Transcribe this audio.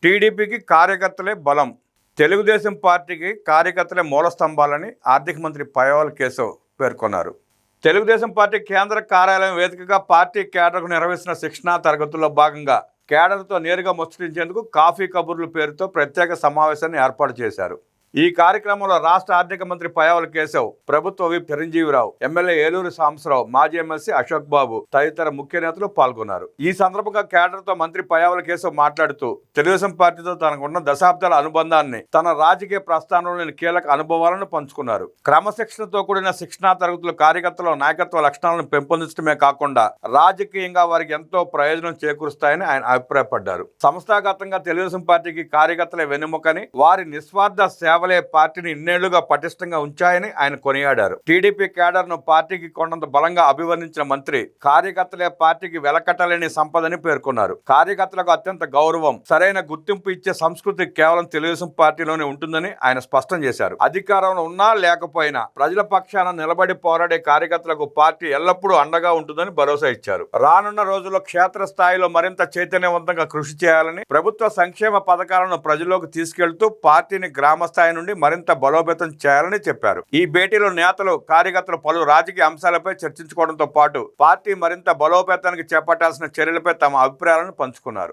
టీడీపీకి కార్యకర్తలే బలం. తెలుగుదేశం పార్టీకి కార్యకర్తలే మూల స్తంభాలని ఆర్థిక మంత్రి పయ్యావుల కేశవ్ పేర్కొన్నారు. తెలుగుదేశం పార్టీ కేంద్ర కార్యాలయం వేదికగా పార్టీ కేడర్కు నిర్వహిస్తున్న శిక్షణా తరగతుల్లో భాగంగా కేడర్తో నేరుగా ముచ్చటించేందుకు కాఫీ కబుర్ల పేరుతో ప్రత్యేక సమావేశాన్ని ఏర్పాటు చేశారు. ఈ కార్యక్రమంలో రాష్ట్ర ఆర్థిక మంత్రి పయ్యావుల కేశవ్, ప్రభుత్వ విప్ చిరంజీవిరావు, ఎమ్మెల్యే ఏలూరు సాంబశివరావు, మాజీ ఎమ్మెల్సీ అశోక్ బాబు తదితర ముఖ్య నేతలు పాల్గొన్నారు. ఈ సందర్భంగా కేడర్తో మంత్రి పయ్యావుల కేశవ్ మాట్లాడుతూ తెలుగుదేశం పార్టీతో తనకున్న దశాబ్దాల అనుబంధాన్ని, తన రాజకీయ ప్రస్థానంలోని కీలక అనుభవాలను పంచుకున్నారు. క్రమశిక్షణతో కూడిన శిక్షణా తరగతులు కార్యకర్తల నాయకత్వ లక్షణాలను పెంపొందించడమే కాకుండా రాజకీయంగా వారికి ఎంతో ప్రయోజనం చేకూరుస్తాయని ఆయన అభిప్రాయపడ్డారు. సంస్థాగతంగా తెలుగుదేశం పార్టీకి కార్యకర్తలే వెన్నెముకని, వారి నిస్వార్థ సేవలే పార్టీని ఇన్నేళ్లుగా పటిష్టంగా ఉంచాయని ఆయన కొనియాడారు. టీడీపీ కేడర్ ను పార్టీకి కొండంత బలంగా అభివర్ణించిన మంత్రి కార్యకర్తలే పార్టీకి వెలకట్టలేని సంపదని పేర్కొన్నారు. కార్యకర్తలకు అత్యంత గౌరవం, సరైన గుర్తింపు ఇచ్చే సంస్కృతి కేవలం తెలుగుదేశం పార్టీలోనే ఉంటుందని ఆయన స్పష్టం చేశారు. అధికారంలో ఉన్నా లేకపోయినా ప్రజల పక్షాన నిలబడి పోరాడే కార్యకర్తలకు పార్టీ ఎల్లప్పుడూ అండగా ఉంటుందని భరోసా ఇచ్చారు. రానున్న రోజుల్లో క్షేత్రస్థాయిలో మరింత చైతన్యవంతంగా కృషి చేయాలని, ప్రభుత్వ సంక్షేమ పథకాలను ప్రజల్లోకి తీసుకెళ్తూ పార్టీని గ్రామ స్థాయి నుండి మరింత బలోపేతం చేయాలని చెప్పారు. ఈ భేటీలో నేతలు, కార్యకర్తలు పలు రాజకీయ అంశాలపై చర్చించుకోవడంతో పాటు పార్టీ మరింత బలోపేతానికి చేపట్టాల్సిన చర్యలపై తమ అభిప్రాయాలను పంచుకున్నారు.